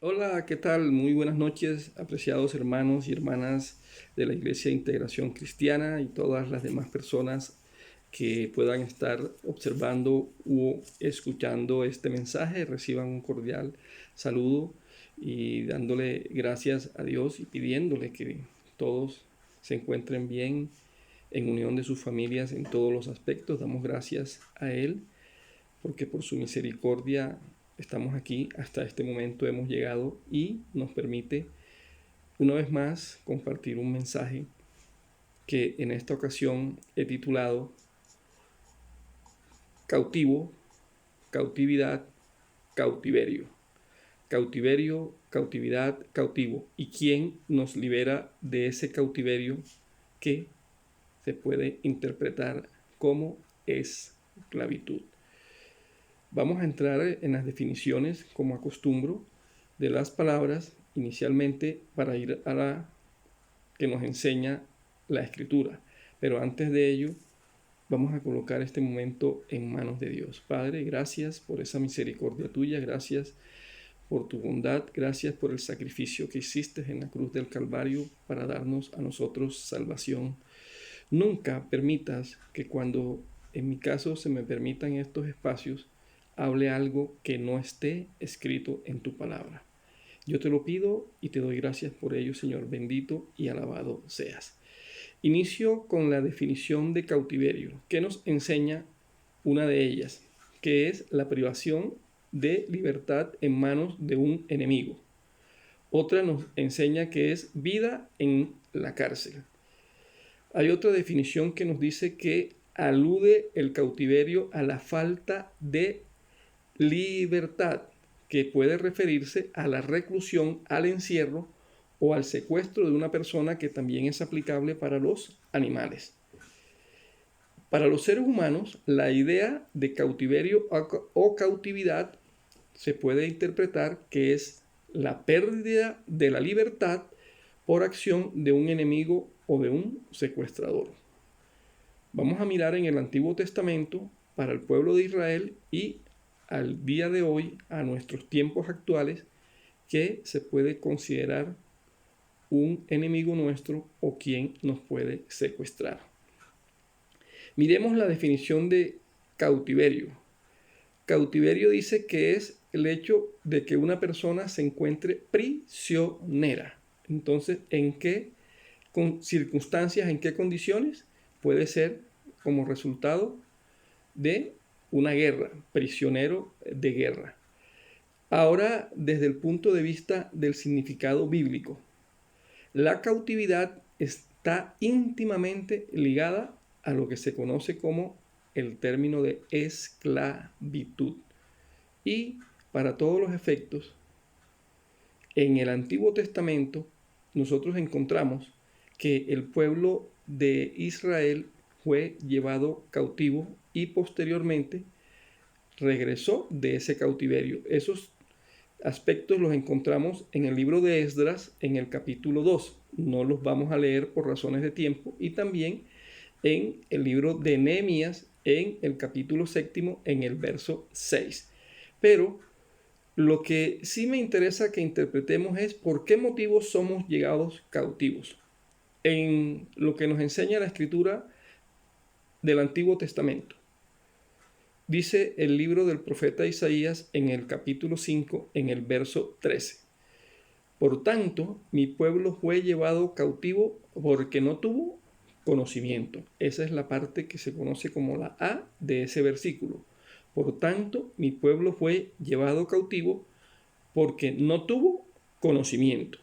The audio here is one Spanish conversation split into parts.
Hola, ¿qué tal? Muy buenas noches, apreciados hermanos y hermanas de la Iglesia de Integración Cristiana y todas las demás personas que puedan estar observando u escuchando este mensaje. Reciban un cordial saludo y dándole gracias a Dios y pidiéndole que todos se encuentren bien en unión de sus familias en todos los aspectos. Damos gracias a Él porque por su misericordia estamos aquí, hasta este momento hemos llegado y nos permite una vez más compartir un mensaje que en esta ocasión he titulado Cautivo, cautividad, cautiverio. Cautiverio, cautividad, cautivo. ¿Y quién nos libera de ese cautiverio que se puede interpretar como esclavitud? Vamos a entrar en las definiciones, como acostumbro, de las palabras inicialmente para ir a la que nos enseña la escritura. Pero antes de ello, vamos a colocar este momento en manos de Dios. Padre, gracias por esa misericordia tuya, gracias por tu bondad, gracias por el sacrificio que hiciste en la cruz del Calvario para darnos a nosotros salvación. Nunca permitas que cuando en mi caso se me permitan estos espacios, hable algo que no esté escrito en tu palabra. Yo te lo pido y te doy gracias por ello, Señor. Bendito y alabado seas. Inicio con la definición de cautiverio, que nos enseña una de ellas, que es la privación de libertad en manos de un enemigo. Otra nos enseña que es vida en la cárcel. Hay otra definición que nos dice que alude el cautiverio a la falta de libertad, que puede referirse a la reclusión, al encierro o al secuestro de una persona, que también es aplicable para los animales. Para los seres humanos, la idea de cautiverio o cautividad se puede interpretar que es la pérdida de la libertad por acción de un enemigo o de un secuestrador. Vamos a mirar en el Antiguo Testamento para el pueblo de Israel y al día de hoy, a nuestros tiempos actuales, que se puede considerar un enemigo nuestro o quien nos puede secuestrar. Miremos la definición de cautiverio. Cautiverio dice que es el hecho de que una persona se encuentre prisionera. Entonces, ¿en qué circunstancias, en qué condiciones? Puede ser como resultado de una guerra, prisionero de guerra. Ahora, desde el punto de vista del significado bíblico, la cautividad está íntimamente ligada a lo que se conoce como el término de esclavitud. Y para todos los efectos, en el Antiguo Testamento nosotros encontramos que el pueblo de Israel fue llevado cautivo y posteriormente regresó de ese cautiverio. Esos aspectos los encontramos en el libro de Esdras, en el capítulo 2. No los vamos a leer por razones de tiempo. Y también en el libro de Nehemías, en el capítulo 7, en el verso 6. Pero lo que sí me interesa que interpretemos es por qué motivos somos llegados cautivos. En lo que nos enseña la escritura del Antiguo Testamento. Dice el libro del profeta Isaías en el capítulo 5, en el verso 13. Por tanto, mi pueblo fue llevado cautivo porque no tuvo conocimiento. Esa es la parte que se conoce como la A de ese versículo. Por tanto, mi pueblo fue llevado cautivo porque no tuvo conocimiento.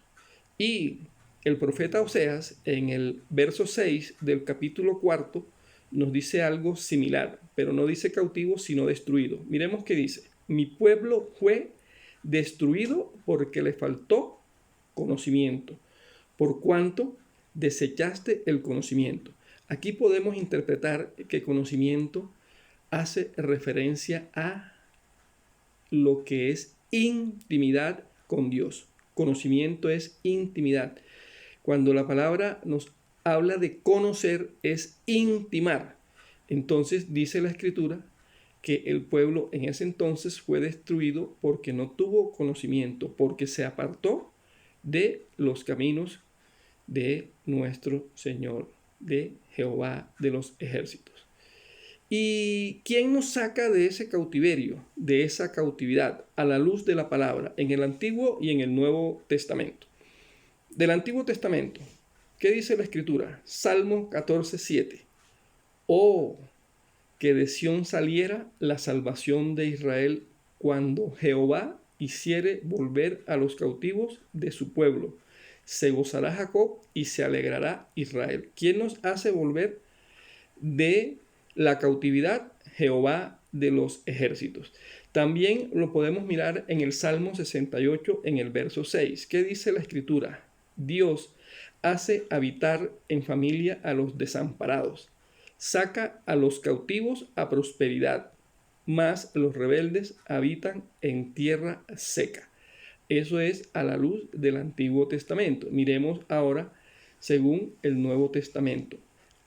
Y el profeta Oseas, en el verso 6 del capítulo 4, nos dice algo similar, pero no dice cautivo, sino destruido. Miremos qué dice. Mi pueblo fue destruido porque le faltó conocimiento, por cuanto desechaste el conocimiento. Aquí podemos interpretar que conocimiento hace referencia a lo que es intimidad con Dios. Conocimiento es intimidad. Cuando la palabra nos habla de conocer, es intimar. Entonces dice la escritura que el pueblo en ese entonces fue destruido porque no tuvo conocimiento, porque se apartó de los caminos de nuestro Señor, de Jehová de los ejércitos. ¿Y quién nos saca de ese cautiverio, de esa cautividad, a la luz de la palabra, en el Antiguo y en el Nuevo Testamento? Del Antiguo Testamento, ¿qué dice la Escritura? Salmo 14:7. Oh, que de Sión saliera la salvación de Israel cuando Jehová hiciere volver a los cautivos de su pueblo. Se gozará Jacob y se alegrará Israel. ¿Quién nos hace volver de la cautividad? Jehová de los ejércitos. También lo podemos mirar en el Salmo 68, en el verso 6. ¿Qué dice la Escritura? Dios hace habitar en familia a los desamparados. Saca a los cautivos a prosperidad, mas los rebeldes habitan en tierra seca. Eso es a la luz del Antiguo Testamento. Miremos ahora según el Nuevo Testamento.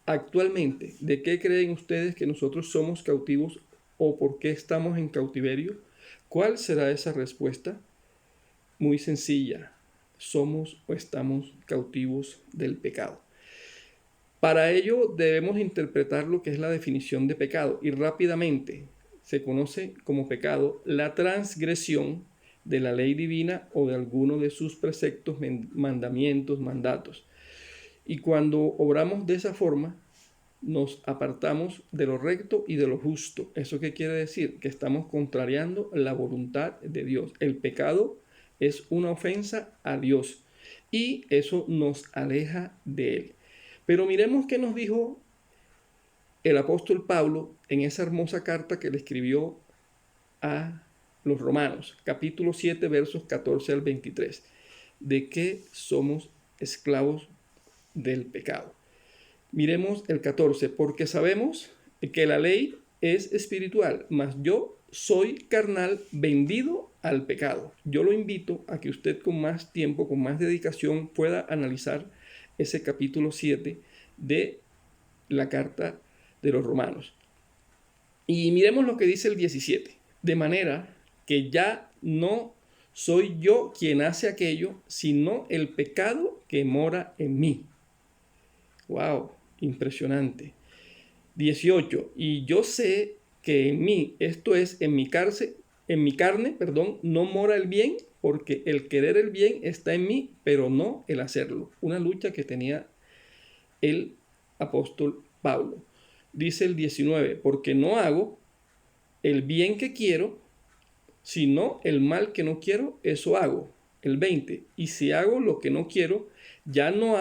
Actualmente, ¿de qué creen ustedes que nosotros somos cautivos o por qué estamos en cautiverio? ¿Cuál será esa respuesta? Muy sencilla. Somos o estamos cautivos del pecado. Para ello debemos interpretar lo que es la definición de pecado y rápidamente se conoce como pecado la transgresión de la ley divina o de alguno de sus preceptos, mandamientos, mandatos. Y cuando obramos de esa forma, nos apartamos de lo recto y de lo justo. ¿Eso qué quiere decir? Que estamos contrariando la voluntad de Dios. El pecado es una ofensa a Dios y eso nos aleja de Él. Pero miremos qué nos dijo el apóstol Pablo en esa hermosa carta que le escribió a los romanos, capítulo 7, versos 14 al 23, de que somos esclavos del pecado. Miremos el 14, porque sabemos que la ley es espiritual, mas yo soy carnal, vendido al pecado. Yo lo invito a que usted con más tiempo, con más dedicación, pueda analizar ese capítulo 7 de la carta de los romanos. Y miremos lo que dice el 17. De manera que ya no soy yo quien hace aquello, sino el pecado que mora en mí. ¡Wow! Impresionante. 18. Y yo sé que en mí, esto es, en mi carne, no mora el bien, porque el querer el bien está en mí, pero no el hacerlo. Una lucha que tenía el apóstol Pablo. Dice el 19, porque no hago el bien que quiero, sino el mal que no quiero, eso hago. El 20, y si hago lo que no quiero, ya no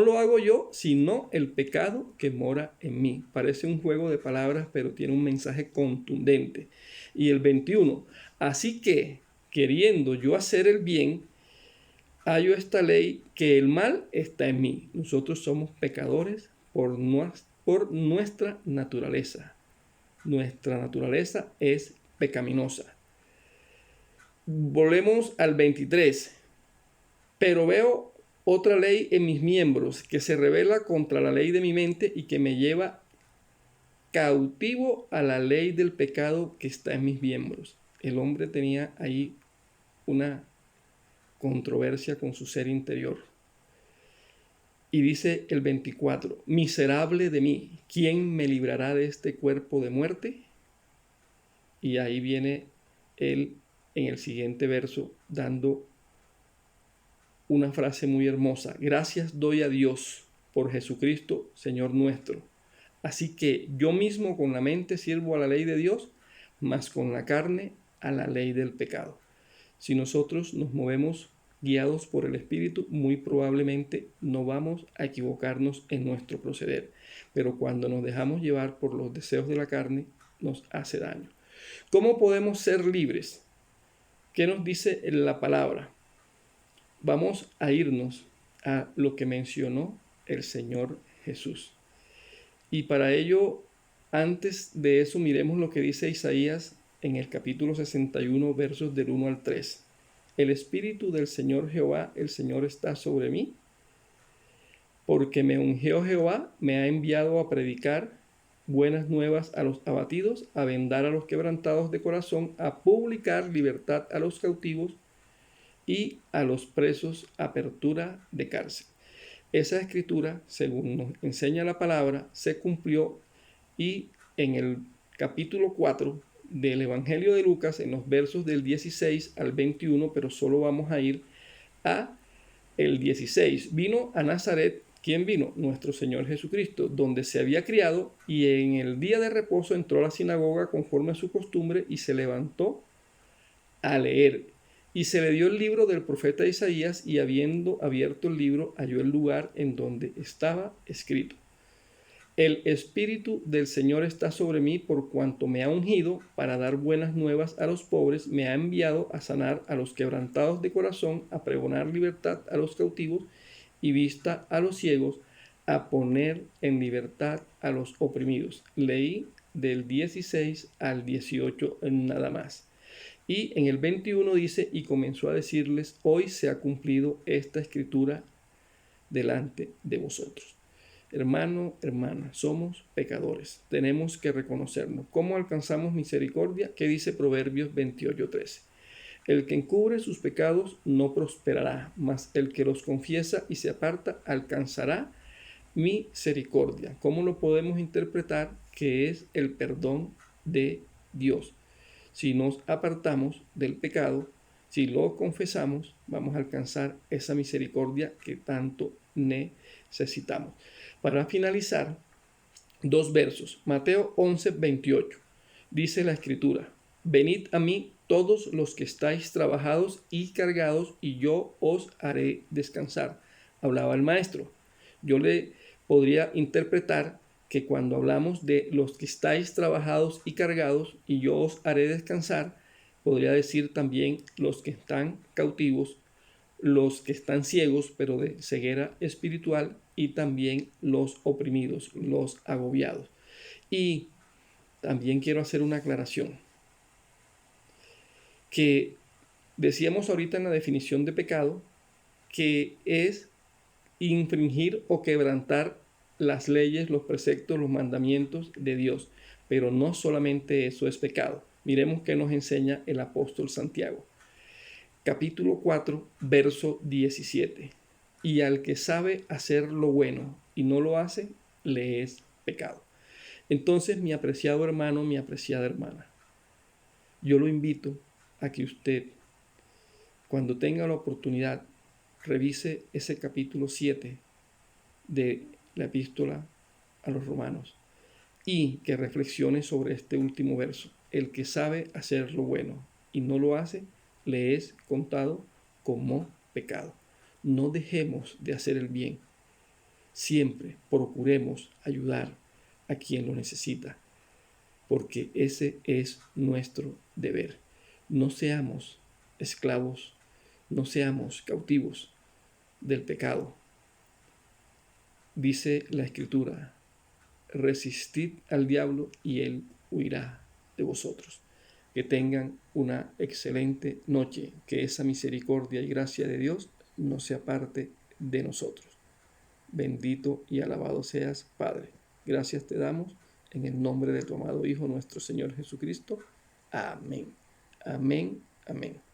lo hago yo, sino el pecado que mora en mí. Parece un juego de palabras, pero tiene un mensaje contundente. Y el 21, así que, queriendo yo hacer el bien, hallo esta ley, que el mal está en mí. Nosotros somos pecadores por nuestra naturaleza. Nuestra naturaleza es pecaminosa. Volvemos al 23. Pero veo otra ley en mis miembros que se rebela contra la ley de mi mente y que me lleva cautivo a la ley del pecado que está en mis miembros. El hombre tenía ahí una controversia con su ser interior. Y dice el 24, miserable de mí, ¿quién me librará de este cuerpo de muerte? Y ahí viene él en el siguiente verso dando una frase muy hermosa. Gracias doy a Dios por Jesucristo, Señor nuestro. Así que yo mismo con la mente sirvo a la ley de Dios, mas con la carne a la ley del pecado. Si nosotros nos movemos guiados por el Espíritu, muy probablemente no vamos a equivocarnos en nuestro proceder. Pero cuando nos dejamos llevar por los deseos de la carne, nos hace daño. ¿Cómo podemos ser libres? ¿Qué nos dice la palabra? Vamos a irnos a lo que mencionó el Señor Jesús. Y para ello, antes de eso, miremos lo que dice Isaías en el capítulo 61, versos del 1 al 3. El Espíritu del Señor Jehová, el Señor está sobre mí, porque me ungió Jehová, me ha enviado a predicar buenas nuevas a los abatidos, a vendar a los quebrantados de corazón, a publicar libertad a los cautivos y a los presos apertura de cárcel. Esa escritura, según nos enseña la palabra, se cumplió y en el capítulo 4 del Evangelio de Lucas, en los versos del 16 al 21, pero solo vamos a ir a el 16. Vino a Nazaret. ¿Quién vino? Nuestro Señor Jesucristo, donde se había criado, y en el día de reposo entró a la sinagoga conforme a su costumbre y se levantó a leer. Y se le dio el libro del profeta Isaías, y habiendo abierto el libro, halló el lugar en donde estaba escrito: El Espíritu del Señor está sobre mí, por cuanto me ha ungido para dar buenas nuevas a los pobres, me ha enviado a sanar a los quebrantados de corazón, a pregonar libertad a los cautivos y vista a los ciegos, a poner en libertad a los oprimidos. Leí del 16 al 18 nada más. Y en el 21 dice: y comenzó a decirles: hoy se ha cumplido esta escritura delante de vosotros. Hermano, hermana, somos pecadores. Tenemos que reconocernos. ¿Cómo alcanzamos misericordia? ¿Qué dice Proverbios 28:13? El que encubre sus pecados no prosperará, mas el que los confiesa y se aparta alcanzará misericordia. ¿Cómo lo podemos interpretar? Que es el perdón de Dios. Si nos apartamos del pecado, si lo confesamos, vamos a alcanzar esa misericordia que tanto necesitamos. Para finalizar, dos versos. Mateo 11:28. Dice la Escritura: venid a mí todos los que estáis trabajados y cargados, y yo os haré descansar. Hablaba el maestro. Yo le podría interpretar que cuando hablamos de los que estáis trabajados y cargados, y yo os haré descansar, podría decir también los que están cautivos, los que están ciegos, pero de ceguera espiritual, y también los oprimidos, los agobiados. Y también quiero hacer una aclaración, que decíamos ahorita en la definición de pecado, que es infringir o quebrantar las leyes, los preceptos, los mandamientos de Dios. Pero no solamente eso es pecado. Miremos qué nos enseña el apóstol Santiago. Capítulo 4, verso 17. Y al que sabe hacer lo bueno y no lo hace, le es pecado. Entonces, mi apreciado hermano, mi apreciada hermana, yo lo invito a que usted, cuando tenga la oportunidad, revise ese capítulo 7 de la epístola a los romanos y que reflexione sobre este último verso. El que sabe hacer lo bueno y no lo hace, le es contado como pecado. No dejemos de hacer el bien. Siempre procuremos ayudar a quien lo necesita, porque ese es nuestro deber. No seamos esclavos, no seamos cautivos del pecado. Dice la Escritura: resistid al diablo y él huirá de vosotros. Que tengan una excelente noche, que esa misericordia y gracia de Dios no se aparte de nosotros. Bendito y alabado seas, Padre. Gracias te damos en el nombre de tu amado Hijo, nuestro Señor Jesucristo. Amén. Amén. Amén.